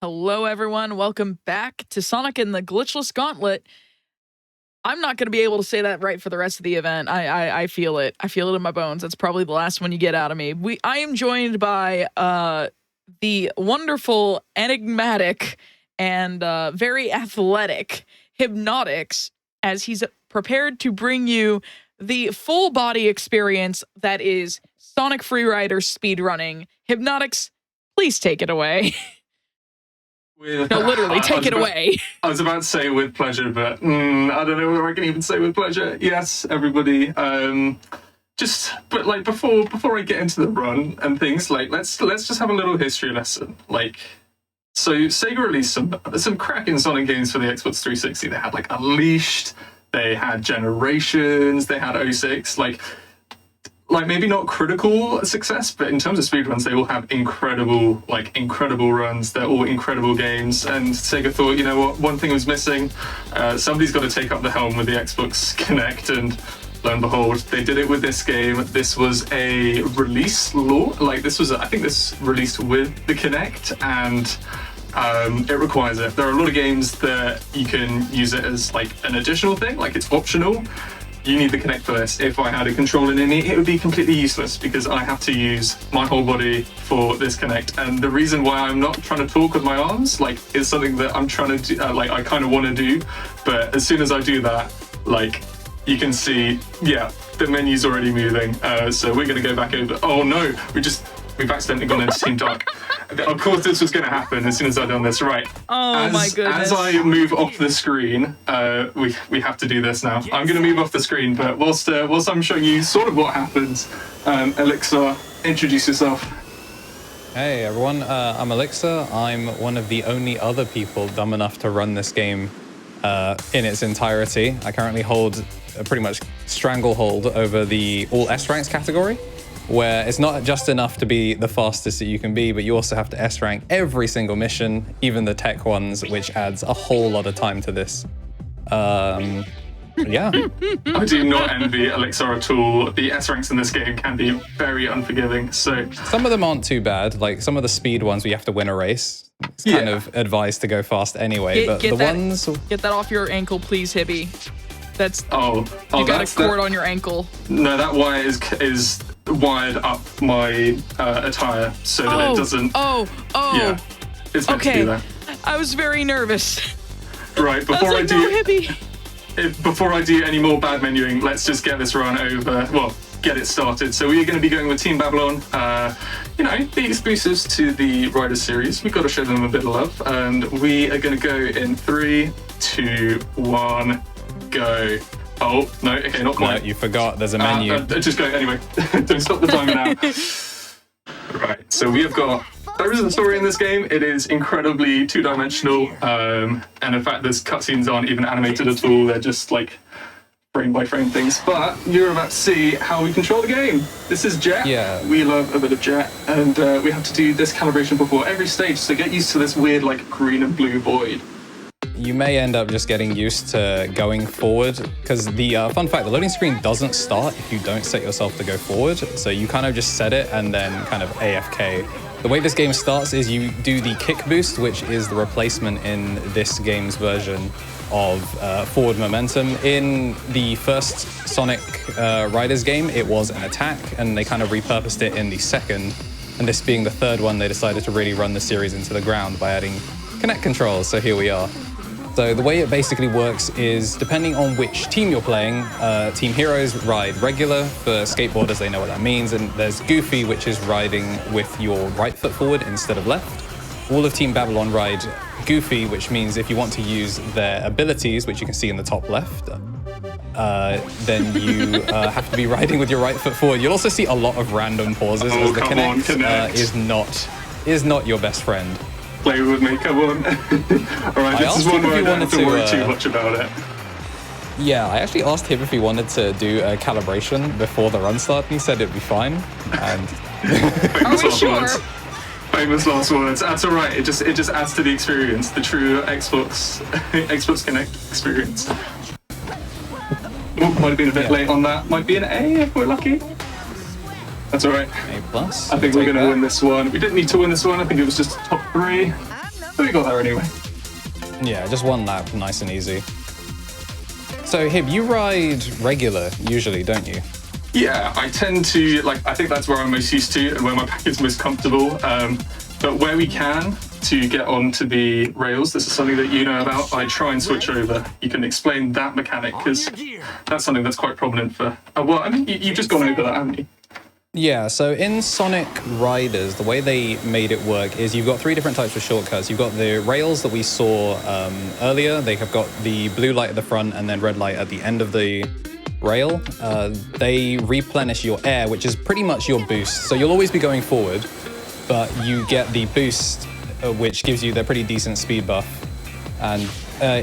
Hello, everyone. Welcome back to Sonic and the Glitchless Gauntlet. I'm not going to be able to say that right for the rest of the event. I feel it. I feel it in my bones. That's probably the last one you get out of me. I am joined by the wonderful, enigmatic, and very athletic hibnotix, as he's prepared to bring you the full body experience that is Sonic Freerider speedrunning. Hibnotix, please take it away. No, literally, take it away. I was about to say with pleasure, but I don't know whether I can even say with pleasure. Yes, everybody. But like before I get into the run and things, like let's just have a little history lesson. Like, so Sega released some cracking Sonic games for the Xbox 360. They had like Unleashed, they had Generations, they had 06. Like maybe not critical success, but in terms of speedruns, they all have incredible runs. They're all incredible games. And Sega thought, you know what, one thing was missing. Somebody's got to take up the helm with the Xbox Kinect, and lo and behold, they did it with this game. This was a release law. I think this released with the Kinect, and it requires it. There are a lot of games that you can use it as like an additional thing, like it's optional. You need the Kinect for this. If I had a controller in it, it would be completely useless because I have to use my whole body for this Kinect. And the reason why I'm not trying to talk with my arms, like, is something that I'm trying to do, I kind of want to do. But as soon as I do that, like, you can see, yeah, the menu's already moving. So we're going to go back over. Oh no, we've accidentally gone into Team Dark. Of course, this was going to happen as soon as I'd done this. Right. Oh my goodness. As I move off the screen, we have to do this now. I'm going to move off the screen, but whilst I'm showing you sort of what happens, Elixar, introduce yourself. Hey everyone, I'm Elixar. I'm one of the only other people dumb enough to run this game in its entirety. I currently hold a pretty much stranglehold over the all S ranks category, where it's not just enough to be the fastest that you can be, but you also have to S rank every single mission, even the tech ones, which adds a whole lot of time to this. Yeah. I do not envy Elixar at all. The S ranks in this game can be very unforgiving. So some of them aren't too bad. Like some of the speed ones, where you have to win a race. It's kind of advised to go fast anyway. But get that off your ankle, please, Hibby. That's you got a cord on your ankle. No, that wire is wired up my attire so that it doesn't. Yeah, it's meant to do that. I was very nervous. Right, before I do any more bad menuing, let's just get this run over. Well, get it started. So we are going to be going with Team Babylon. The exclusives to the Riders series. We've got to show them a bit of love, and we are going to go in 3, 2, 1, go. Oh, no, okay, not quite. No, you forgot, there's a menu. Just go, anyway. Don't stop the timer now. Right, so we have got... There is a story in this game. It is incredibly two-dimensional, and in fact, those cutscenes aren't even animated at all. They're just, like, frame-by-frame things. But you're about to see how we control the game. This is Jet. Yeah. We love a bit of Jet, and we have to do this calibration before every stage, so get used to this weird, like, green and blue void. You may end up just getting used to going forward, because the fun fact, the loading screen doesn't start if you don't set yourself to go forward. So you kind of just set it and then kind of AFK. The way this game starts is you do the kick boost, which is the replacement in this game's version of forward momentum. In the first Sonic Riders game, it was an attack, and they kind of repurposed it in the second. And this being the third one, they decided to really run the series into the ground by adding Kinect controls, so here we are. So the way it basically works is, depending on which team you're playing, Team Heroes ride regular. For skateboarders, they know what that means. And there's Goofy, which is riding with your right foot forward instead of left. All of Team Babylon ride Goofy, which means if you want to use their abilities, which you can see in the top left, then you have to be riding with your right foot forward. You'll also see a lot of random pauses, as the Kinect is not your best friend. Play with me, come on. Alright, this is one where I don't have to worry too much about it. Yeah, I actually asked him if he wanted to do a calibration before the run start, and he said it'd be fine. And Famous last words. Famous last words. That's alright, it just adds to the experience, the true Xbox Kinect experience. Might have been a bit late on that. Might be an A if we're lucky. That's alright. A+. I think we're going to win this one. We didn't need to win this one. I think it was just top 3. we got there anyway. Yeah, just one lap, nice and easy. So Hib, you ride regular usually, don't you? Yeah, I tend to, like, I think that's where I'm most used to and where my pack is most comfortable. But where we can, to get onto the rails, this is something that you know about, I try and switch over. You can explain that mechanic, because that's something that's quite prominent for... well, I mean, you've just gone over that, haven't you? Yeah, so in Sonic Riders, the way they made it work is you've got 3 different types of shortcuts. You've got the rails that we saw earlier. They have got the blue light at the front and then red light at the end of the rail. They replenish your air, which is pretty much your boost. So you'll always be going forward, but you get the boost, which gives you the pretty decent speed buff. And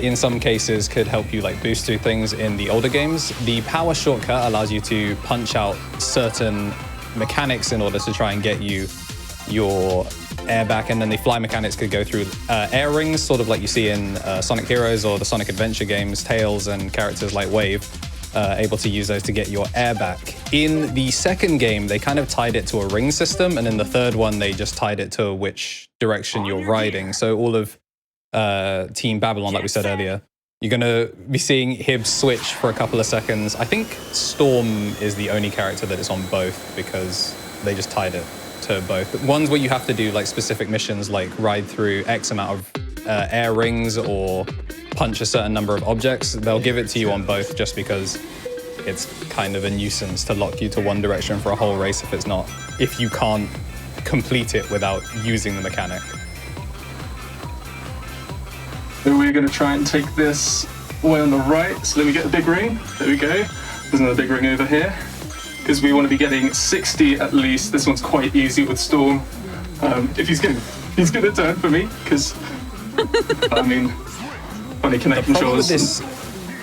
in some cases could help you like boost through things in the older games. The power shortcut allows you to punch out certain mechanics in order to try and get you your air back, and then the fly mechanics could go through air rings, sort of like you see in Sonic Heroes or the Sonic Adventure games. Tails and characters like Wave able to use those to get your air back. In the second game, they kind of tied it to a ring system, and in the third one, they just tied it to which direction you're riding. So all of Team Babylon, like we said earlier, you're going to be seeing Hib switch for a couple of seconds. I think Storm is the only character that is on both because they just tied it to both. Ones where you have to do like specific missions, like ride through X amount of air rings or punch a certain number of objects, they'll give it to you on both just because it's kind of a nuisance to lock you to one direction for a whole race if you can't complete it without using the mechanic. So we're going to try and take this way on the right. So let me get the big ring. There we go. There's another big ring over here. Because we want to be getting 60 at least. This one's quite easy with Storm. If he's going to turn for me, because I mean, funny Kinect controls.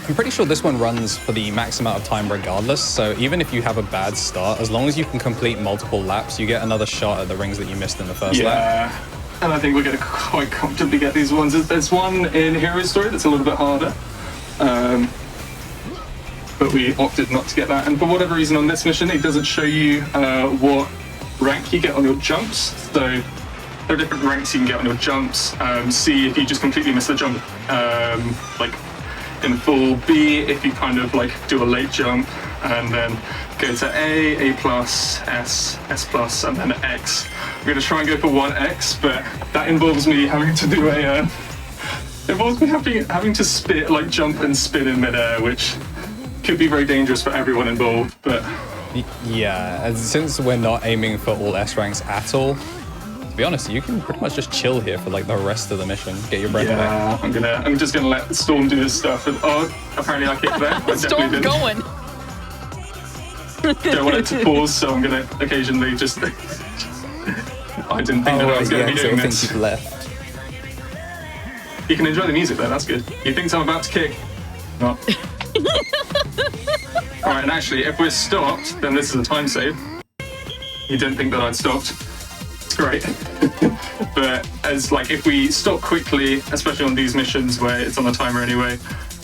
I'm pretty sure this one runs for the max amount of time regardless. So even if you have a bad start, as long as you can complete multiple laps, you get another shot at the rings that you missed in the first lap. Yeah. And I think we're going to quite comfortably get these ones. There's one in Hero's Story that's a little bit harder. But we opted not to get that. And for whatever reason on this mission, it doesn't show you what rank you get on your jumps. So there are different ranks you can get on your jumps. C, if you just completely miss the jump, like in full. B, if you kind of like do a late jump. And then go to A+, S+, and then X. We're going to try and go for 1X, but that involves me having to do having to spit, like jump and spin in midair, which could be very dangerous for everyone involved. But yeah, and since we're not aiming for all S ranks at all, to be honest, you can pretty much just chill here for like the rest of the mission, get your breath back. I'm just gonna let Storm do his stuff. And, apparently I kicked there. Storm's going. Don't want it to pause, so I'm gonna occasionally just. I didn't think that I was going to be doing this. Think you've left. You can enjoy the music though, that's good. He thinks I'm about to kick. Not. Alright, and actually, if we're stopped, then this is a time save. He didn't think that I'd stopped. It's great. But as like, if we stop quickly, especially on these missions where it's on the timer anyway,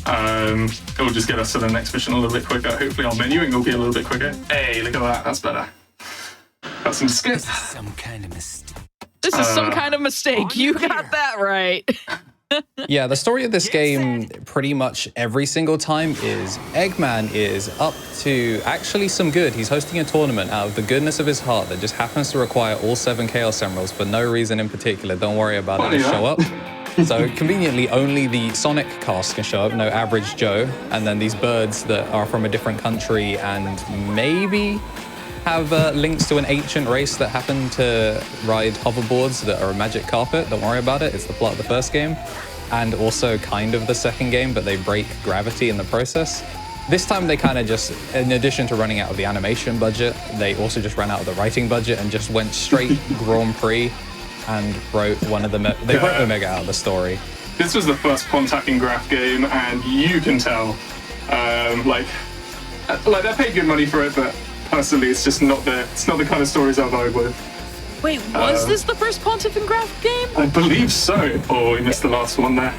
it will just get us to the next mission a little bit quicker. Hopefully our menuing will be a little bit quicker. Hey, look at that, that's better. Got some skip. This is some kind of mistake. This is some kind of mistake. You got that right. Yeah, the story of this game pretty much every single time is Eggman is up to actually some good. He's hosting a tournament out of the goodness of his heart that just happens to require all 7 Chaos Emeralds for no reason in particular. Don't worry about it, just show up. So conveniently, only the Sonic cast can show up, no average Joe. And then these birds that are from a different country and maybe have links to an ancient race that happen to ride hoverboards that are a magic carpet. Don't worry about it, it's the plot of the first game. And also kind of the second game, but they break gravity in the process. This time they kind of just, in addition to running out of the animation budget, they also just ran out of the writing budget and just went straight Grand Prix and wrote one of the, they wrote Omega out of the story. This was the first Pontac Graph game, and you can tell, like they paid good money for it, but personally, it's just not the kind of stories I vibe with. Wait, was this the first Pontiff and Graph game? I believe so. Oh, we missed the last one there.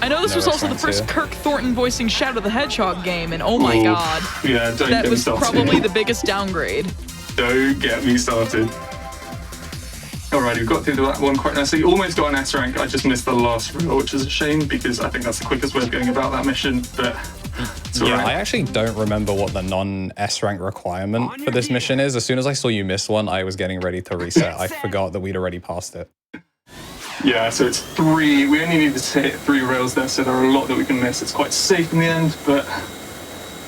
I know this was also the first Kirk Thornton voicing Shadow the Hedgehog game, and oh my god. Yeah, don't get me started. That was probably the biggest downgrade. Don't get me started. Alright, we've got through that one quite nicely. Almost got an S rank. I just missed the last reel, which is a shame because I think that's the quickest way of going about that mission. But it's Yeah, alright. I actually don't remember what the non-S rank requirement for this mission is. As soon as I saw you miss one, I was getting ready to reset. I forgot that we'd already passed it. Yeah, so it's 3. We only needed to hit 3 rails there, so there are a lot that we can miss. It's quite safe in the end, but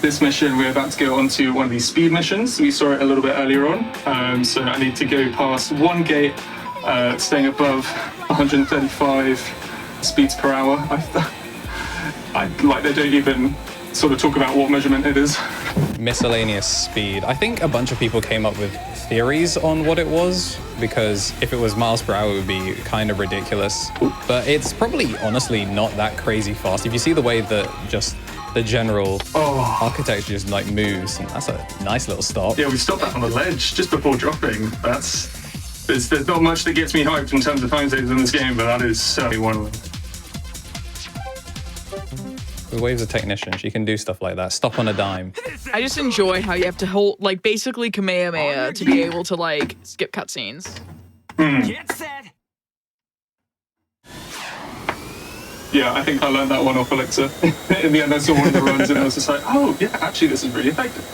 this mission, we're about to go on to one of these speed missions. We saw it a little bit earlier on. So I need to go past one gate, staying above 135 speeds per hour. I like they don't even sort of talk about what measurement it is. Miscellaneous speed. I think a bunch of people came up with theories on what it was, because if it was miles per hour, it would be kind of ridiculous. But it's probably honestly not that crazy fast. If you see the way that just the general architecture just like moves, and that's a nice little stop. Yeah, we stopped that on the ledge just before dropping. There's not much that gets me hyped in terms of time saves in this game, but that is certainly one of them. The Wave's a technician. She can do stuff like that. Stop on a dime. I just enjoy how you have to hold, like, basically Kamehameha to be able to, like, skip cutscenes. Get set. Yeah, I think I learned that one off Elixar. In the end, I saw one of the runs and I was just like, oh, yeah, actually, this is really effective.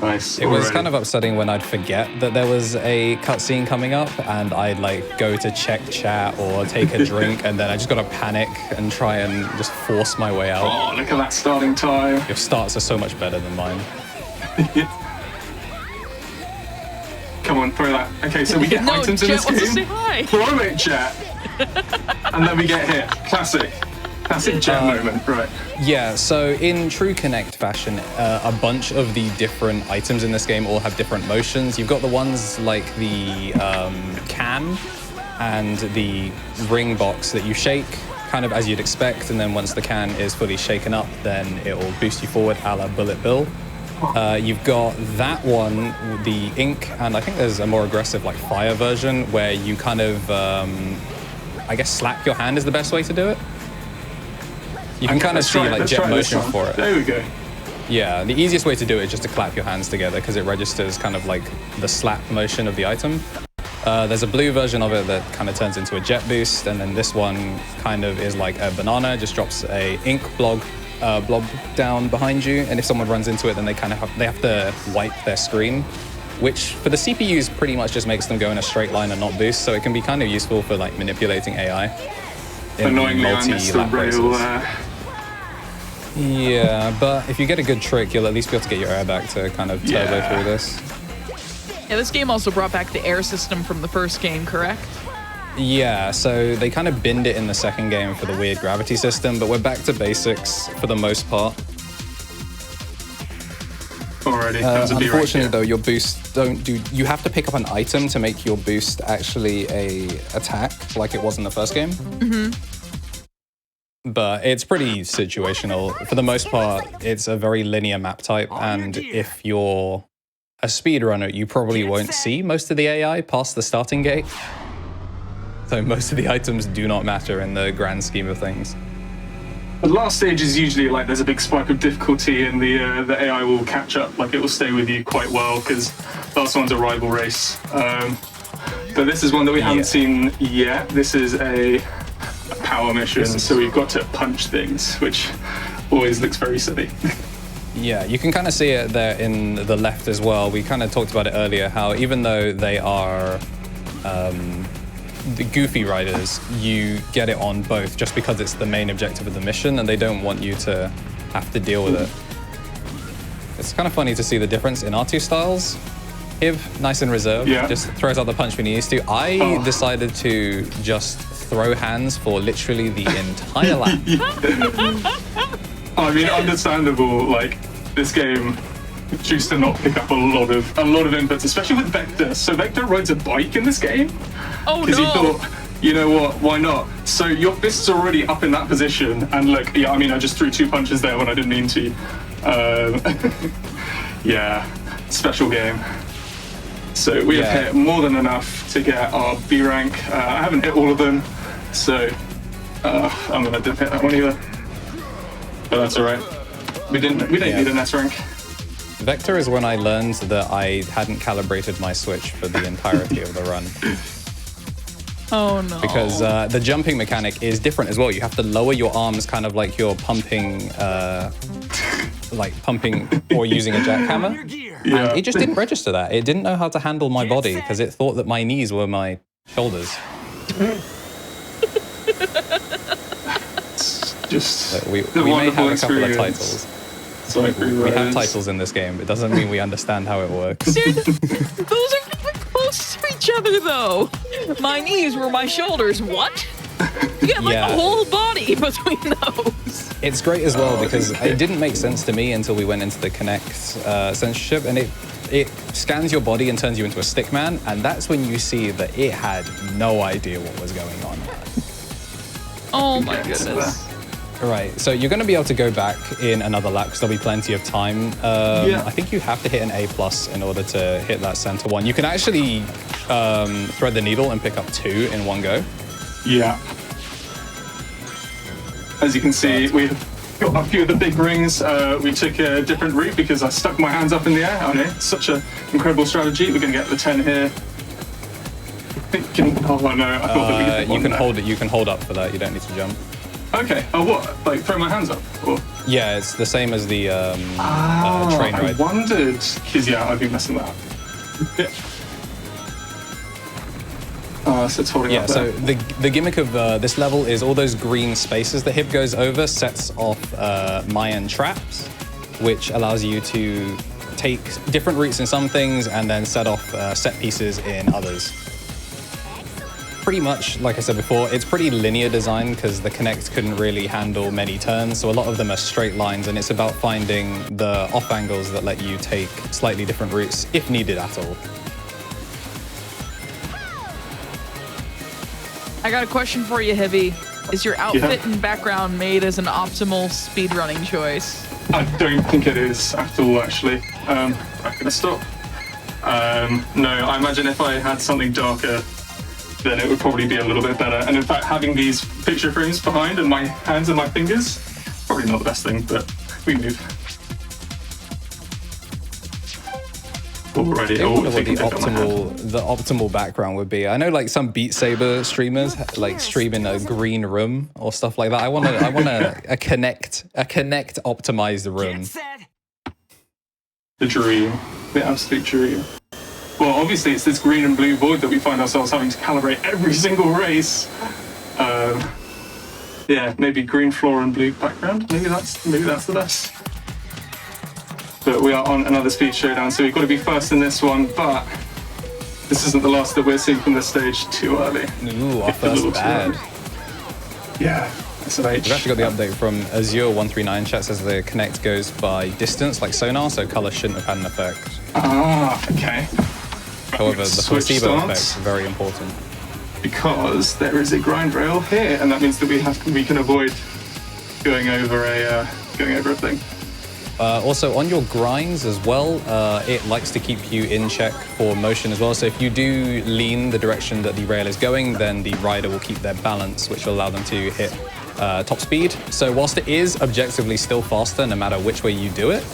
Nice. It was kind of upsetting when I'd forget that there was a cutscene coming up, and I'd like go to check chat or take a drink, and then I just got to panic and try and just force my way out. Oh, look at that starting time. Your starts are so much better than mine. Come on, throw that. Okay, so we get No, items in Jet this wants to say game. hi. Throw it, Jet. And then we get hit. Classic Jet moment, right. Yeah, so in true Connect fashion, a bunch of the different items in this game all have different motions. You've got the ones like the can and the ring box that you shake, kind of as you'd expect, and then once the can is fully shaken up, then it will boost you forward a la Bullet Bill. You've got that one, the ink, and I think there's a more aggressive like fire version where you kind of, I guess slap your hand is the best way to do it. You can kind of see like jet motion for it. There we go. Yeah, the easiest way to do it is just to clap your hands together because it registers kind of like the slap motion of the item. There's a blue version of it that kind of turns into a jet boost, and then this one kind of is like a banana, just drops a ink blob down behind you, and if someone runs into it, then they have to wipe their screen, which for the CPUs pretty much just makes them go in a straight line and not boost, so it can be kind of useful for like manipulating AI. Annoyingly, I missed the rail there. Yeah, but if you get a good trick, you'll at least be able to get your air back to kind of turbo through this. Yeah, this game also brought back the air system from the first game, correct? Yeah, so they kind of binned it in the second game for the weird gravity system, but we're back to basics for the most part. Already, unfortunately though, your boosts don't do... You have to pick up an item to make your boost actually a attack, like it was in the first game. Mm-hmm. But it's pretty situational. For the most part, it's a very linear map type, and if you're a speedrunner, you probably won't see most of the AI past the starting gate. So most of the items do not matter in the grand scheme of things. The last stage is usually like there's a big spike of difficulty and the AI will catch up, like it will stay with you quite well because last one's a rival race. But this is one that we haven't seen yet. This is a power mission, so we've got to punch things, which always looks very silly. Yeah, you can kind of see it there in the left as well. We kind of talked about it earlier, how even though they are the goofy riders, you get it on both just because it's the main objective of the mission and they don't want you to have to deal with it. It's kind of funny to see the difference in our two styles. Hib, nice and reserved, just throws out the punch when he needs to. I decided to just throw hands for literally the entire lap. I mean, understandable, like, this game choose to not pick up a lot of inputs, especially with Vector. So Vector rides a bike in this game. Oh no! Because he thought, you know what, why not? So your fist's already up in that position, and look, yeah, I mean, I just threw 2 punches there when I didn't mean to. Yeah, special game. So we have hit more than enough to get our B rank. I haven't hit all of them, so I didn't hit that one either. But that's all right. We didn't need an S rank. Vector is when I learned that I hadn't calibrated my switch for the entirety of the run. Oh no. Because the jumping mechanic is different as well. You have to lower your arms kind of like you're pumping, or using a jackhammer. Yeah. And it just didn't register that. It didn't know how to handle my body because it thought that my knees were my shoulders. Just We may have a couple of titles. We have titles in this game. It doesn't mean we understand how it works. Dude, those are really close to each other, though. My knees were my shoulders. What? You get like a whole body between those. It's great as well because it didn't make sense to me until we went into the Kinect censorship, and it scans your body and turns you into a stickman, and that's when you see that it had no idea what was going on. Oh my goodness. Right, so you're going to be able to go back in another lap because there'll be plenty of time. I think you have to hit an A+ in order to hit that center one. You can actually thread the needle and pick up 2 in one go. Yeah. As you can see, we've got a few of the big rings. We took a different route because I stuck my hands up in the air. Oh no, such an incredible strategy. We're going to get the 10 here. Oh no, I thought that we could you can hold it. You can hold up for that. You don't need to jump. Okay. Oh, what? Like throw my hands up? Or? Yeah, it's the same as the train ride. I wondered, because yeah, I've been messing that up. Yeah. So it's holding up so there. the gimmick of this level is all those green spaces that Hib goes over sets off Mayan traps, which allows you to take different routes in some things and then set off set pieces in others. Pretty much, like I said before, it's pretty linear design because the Kinect couldn't really handle many turns, so a lot of them are straight lines, and it's about finding the off angles that let you take slightly different routes if needed at all. I got a question for you, Heavy. Is your outfit and background made as an optimal speedrunning choice? I don't think it is at all, actually. I'm gonna stop. No, I imagine if I had something darker, then it would probably be a little bit better. And in fact, having these picture frames behind and my hands and my fingers, probably not the best thing, but we move. Already. I wonder what the optimal background would be. I know like some Beat Saber streamers like stream in a green room or stuff like that. I want a Kinect optimized room. The dream, the absolute dream. Well, obviously it's this green and blue void that we find ourselves having to calibrate every single race. Yeah, maybe green floor and blue background. Maybe that's the best. But we are on another speed showdown, so we've got to be first in this one. But this isn't the last that we're seeing from this stage too early. Ooh, our first bad. Yeah, SMH. We've actually got the update from Azure139 chat says the Kinect goes by distance like sonar, so color shouldn't have had an effect. Ah, okay. However, the placebo effect is very important. Because there is a grind rail here, and that means that we can avoid going over a thing. Also, on your grinds as well, it likes to keep you in check for motion as well. So if you do lean the direction that the rail is going, then the rider will keep their balance, which will allow them to hit top speed. So whilst it is objectively still faster, no matter which way you do it,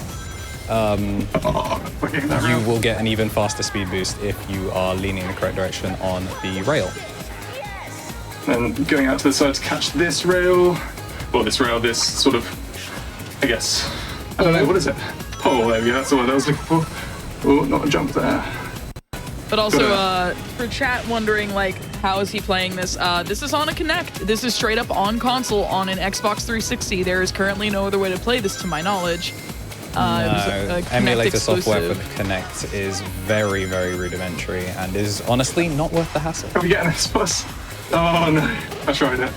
you will get an even faster speed boost if you are leaning the correct direction on the rail. And going out to the side to catch this rail, or this sort of, I guess, I don't know, what is it? Oh, there we go, that's the one I was looking for. Oh, not a jump there. But also, for chat wondering, like, how is he playing this? This is on a Kinect. This is straight up on console on an Xbox 360. There is currently no other way to play this, to my knowledge. Emulator software for the Kinect is very, very rudimentary and is honestly not worth the hassle. Are we getting this bus? Oh no, I tried it.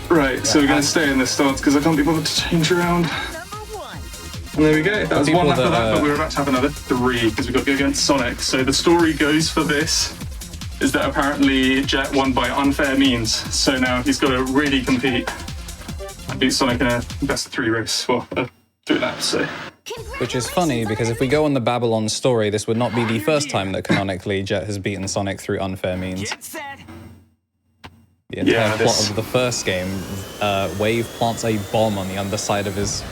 Right, so we're going to stay in this stance because I can't be bothered to change around. And there we go. That was one after that, but we were about to have another 3 because we've got to go against Sonic. So the story goes for this is that apparently Jet won by unfair means. So now he's got to really compete and beat Sonic in a best of 3 race. Well, 3 laps, so. Which is funny because if we go on the Babylon story, this would not be the first time that canonically Jet has beaten Sonic through unfair means. The entire plot of the first game, Wave plants a bomb on the underside of his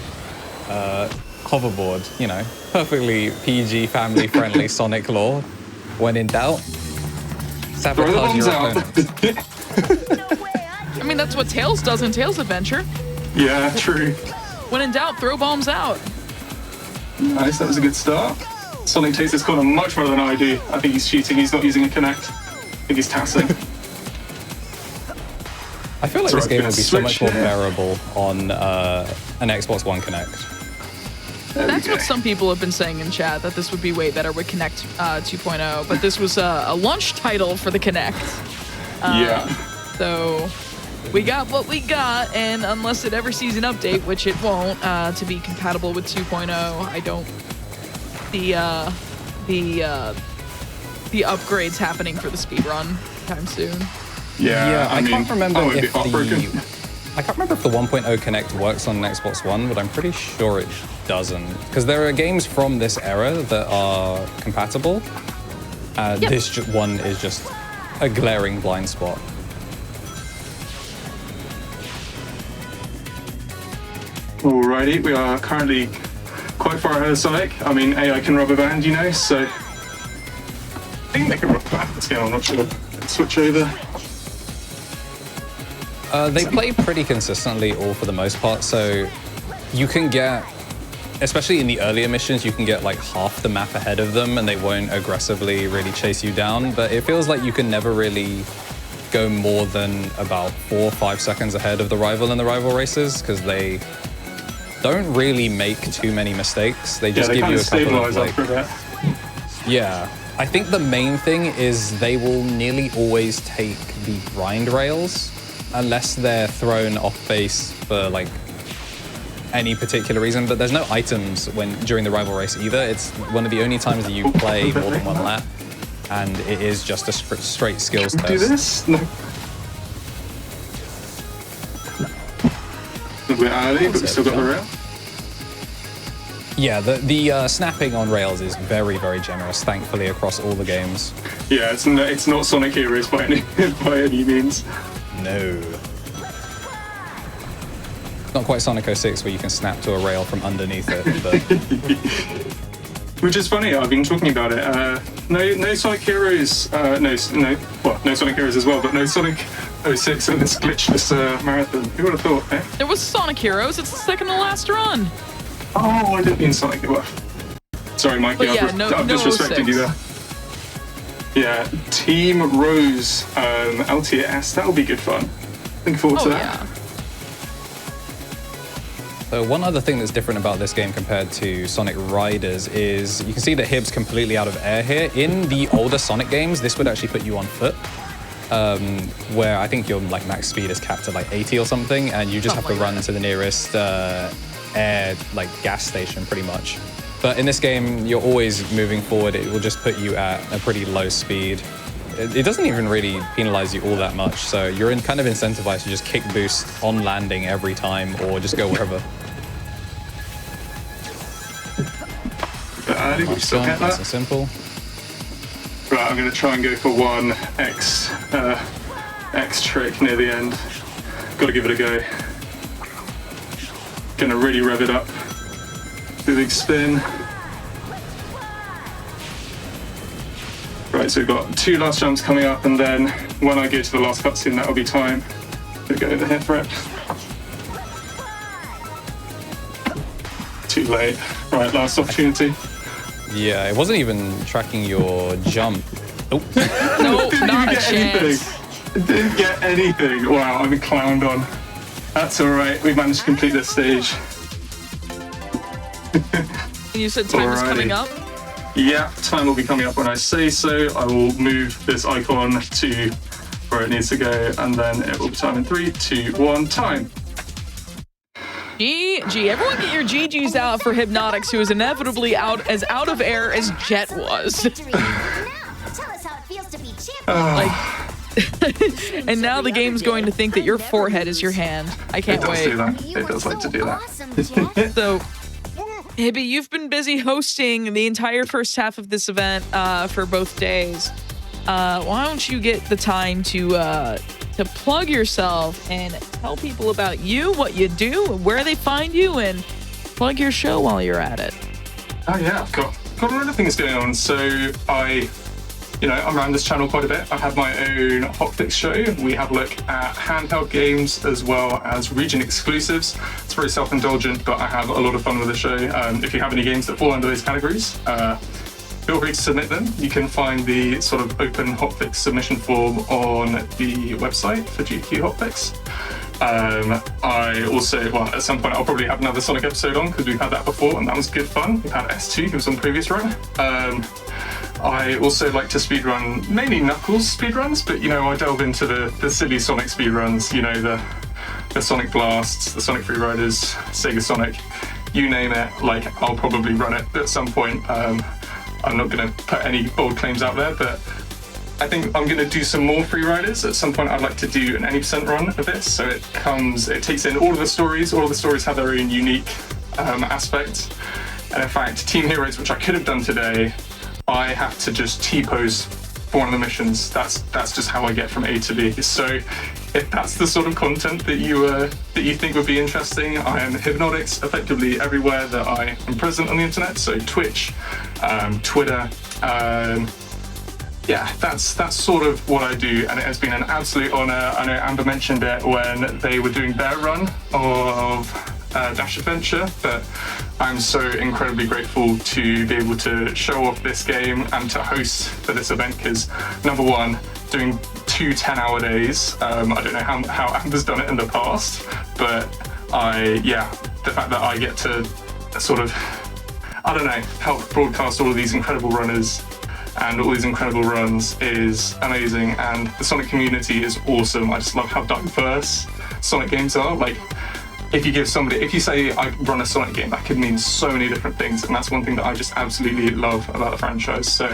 hoverboard, you know, perfectly PG, family-friendly Sonic lore. When in doubt, Throw the sabotage bombs your out. opponent. I mean, that's what Tails does in Tails Adventure. Yeah, true. When in doubt, throw bombs out. Nice, that was a good start. Sonic takes this corner much better than I do. I think he's cheating, he's not using a connect. I think he's tassing. I feel like So this I'm game gonna would be so much more switch here. bearable on an Xbox One Connect. That's what some people have been saying in chat, that this would be way better with Connect 2.0, but this was a launch title for the Connect. Yeah. So we got what we got, and unless it ever sees an update, which it won't, to be compatible with 2.0, I don't see the upgrades happening for the speedrun time soon. Yeah, I can't remember I would be if the heartbroken. I can't remember if the 1.0 Connect works on an Xbox One, but I'm pretty sure it doesn't. Because there are games from this era that are compatible. Yep. This one is just a glaring blind spot. Alrighty, we are currently quite far ahead of Sonic. I mean, AI can rubber band, you know, so I think they can rubber band this game, I'm not sure. Let's switch over. They play pretty consistently all for the most part, so you can get, especially in the earlier missions, you can get like half the map ahead of them and they won't aggressively really chase you down, but it feels like you can never really go more than about 4 or 5 seconds ahead of the rival in the rival races, because they don't really make too many mistakes. They just They give kind you of a couple of stabilize like, after a bit. yeah. I think the main thing is they will nearly always take the grind rails unless they're thrown off base for like any particular reason. But there's no items during the rival race either. It's one of the only times that you play more than one lap, and it is just a straight skills test. Do this? No. A bit early, but we still got the rail. Yeah, the snapping on rails is very, very generous, thankfully, across all the games. Yeah, it's not Sonic Heroes by any means. No. Not quite Sonic 06 where you can snap to a rail from underneath it, but Which is funny, I've been talking about it. No Sonic Heroes, no Sonic Heroes as well, but no Sonic 06 in this glitchless marathon. Who would have thought, eh? There was Sonic Heroes, it's the second to last run. Oh, I didn't mean Sonic. Well, sorry, Mikey, But yeah, I've no disrespected 06. you there. Yeah, Team Rose LTS, that'll be good fun. Looking forward to Oh that. yeah. So one other thing that's different about this game compared to Sonic Riders is you can see that Hib's completely out of air here. In the older Sonic games, this would actually put you on foot, where I think your like max speed is capped at like 80 or something, and you just have to run to the nearest air like gas station pretty much. But in this game, you're always moving forward. It will just put you at a pretty low speed. It doesn't even really penalize you all that much, so you're kind of incentivized to just kick boost on landing every time or just go wherever. But early, we still get Nice that. and simple. Right, I'm going to try and go for one X trick near the end. Got to give it a go. Gonna really rev it up. Do a big spin. Right, so we've got 2 last jumps coming up, and then when I go to the last cutscene, that'll be time to go over here for it. Too late. Right, last opportunity. Yeah, it wasn't even tracking your jump. Oh, No, Didn't not a even get chance. anything. Didn't get anything. Wow, I've been clowned on. That's all right. We managed to complete this stage. You said time is coming Alrighty. up. Yeah, time will be coming up when I say so. I will move this icon to where it needs to go, and then it will be time in 3, 2, 1, time. GG. Everyone get your GGs out for hibnotix, who is inevitably as out of air as Jet was. Victory. Now, tell us how it feels to be champion. Like, and now the game's going to think that your forehead is your hand. I It can't does wait. do that. You It were does like to so do that. awesome, Jet. So, Hibby, you've been busy hosting the entire first half of this event for both days. Why don't you get the time to plug yourself and tell people about you, what you do, where they find you, and plug your show while you're at it. Oh yeah, I've got a lot of things going on. So I'm around this channel quite a bit. I have my own HOTFIX show. We have a look at handheld games as well as region exclusives. It's very self-indulgent, but I have a lot of fun with the show. If you have any games that fall under those categories, feel free to submit them. You can find the sort of open HOTFIX submission form on the website for GDQ HOTFIX. I also, at some point I'll probably have another Sonic episode on because we've had that before and that was good fun. We've had S2, who was on the previous run. I also like to speedrun, mainly Knuckles speedruns, but I delve into the silly Sonic speedruns, the Sonic Blasts, the Sonic Freeriders, Sega Sonic, you name it, I'll probably run it at some point. I'm not going to put any bold claims out there, but I think I'm going to do some more Freeriders. At some point I'd like to do an 80% run of this, so it takes in all of the stories have their own unique aspects, and in fact Team Heroes, which I could have done today, I have to just T-pose for one of the missions. That's just how I get from A to B. So if that's the sort of content that you think would be interesting, I am hibnotix effectively everywhere that I am present on the internet. So Twitch, Twitter, that's sort of what I do, and it has been an absolute honor. I know Amber mentioned it when they were doing their run of Dash Adventure, but I'm so incredibly grateful to be able to show off this game and to host for this event, because number one, doing 2 10-hour days, I don't know how Amber's done it in the past, but the fact that I get to sort of, help broadcast all of these incredible runners and all these incredible runs is amazing, and the Sonic community is awesome. I just love how diverse Sonic games are. If you say I run a Sonic game, that could mean so many different things, and that's one thing that I just absolutely love about the franchise. So,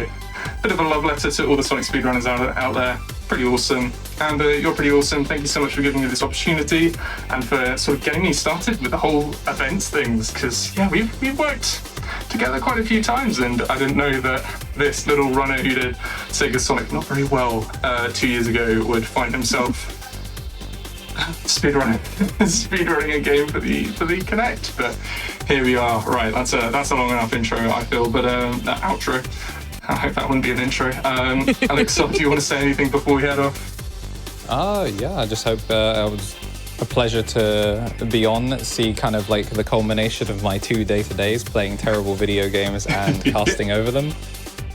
bit of a love letter to all the Sonic speedrunners out there. Pretty awesome. And you're pretty awesome. Thank you so much for giving me this opportunity and for sort of getting me started with the whole events things, because we've worked together quite a few times, and I didn't know that this little runner who did Sega Sonic not very well 2 years ago would find himself speedrunning a game for the Kinect. But here we are. Right, that's a long enough intro, I feel, but that outro, I hope that wouldn't be an intro. Elixar, do you want to say anything before we head off? I just hope it was a pleasure to be on, see kind of the culmination of my 2 day-to-days playing terrible video games and casting over them.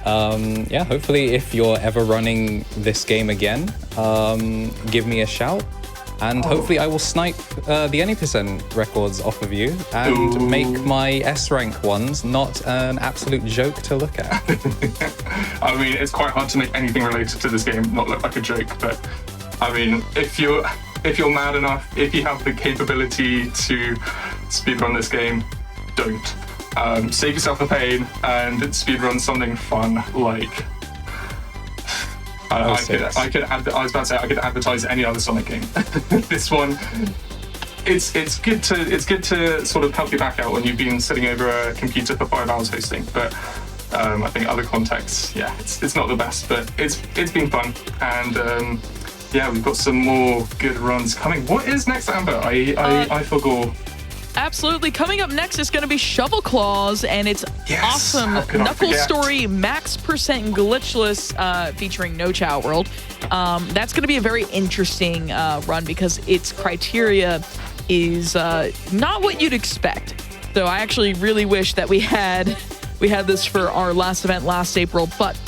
Hopefully if you're ever running this game again, give me a shout. And hopefully I will snipe the any % records off of you and make my S-rank ones not an absolute joke to look at. I mean, it's quite hard to make anything related to this game not look like a joke, but I mean, if you're mad enough, if you have the capability to speedrun this game, don't. Save yourself the pain and speedrun something fun like... I was about to say I could advertise any other Sonic game. This one, it's good to sort of help you back out when you've been sitting over a computer for 5 hours hosting. But I think other contexts, it's not the best, but it's been fun, and we've got some more good runs coming. What is next, Amber? I forgot. Absolutely. Coming up next is going to be Shovel Claws, and it's awesome Knuckles story, max % glitchless, featuring No Chow World. That's going to be a very interesting run because its criteria is not what you'd expect. So I actually really wish that we had this for our last event last April, but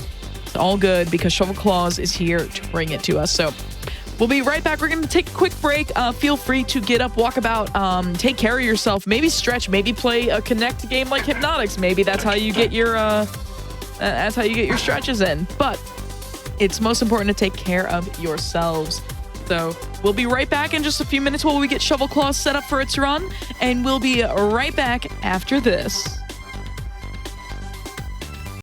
it's all good because Shovel Claws is here to bring it to us. So we'll be right back. We're going to take a quick break. Feel free to get up, walk about, take care of yourself, maybe stretch, maybe play a Kinect game like hibnotix. Maybe that's how you get your stretches in. But it's most important to take care of yourselves. So we'll be right back in just a few minutes while we get Shovel Claws set up for its run, and we'll be right back after this.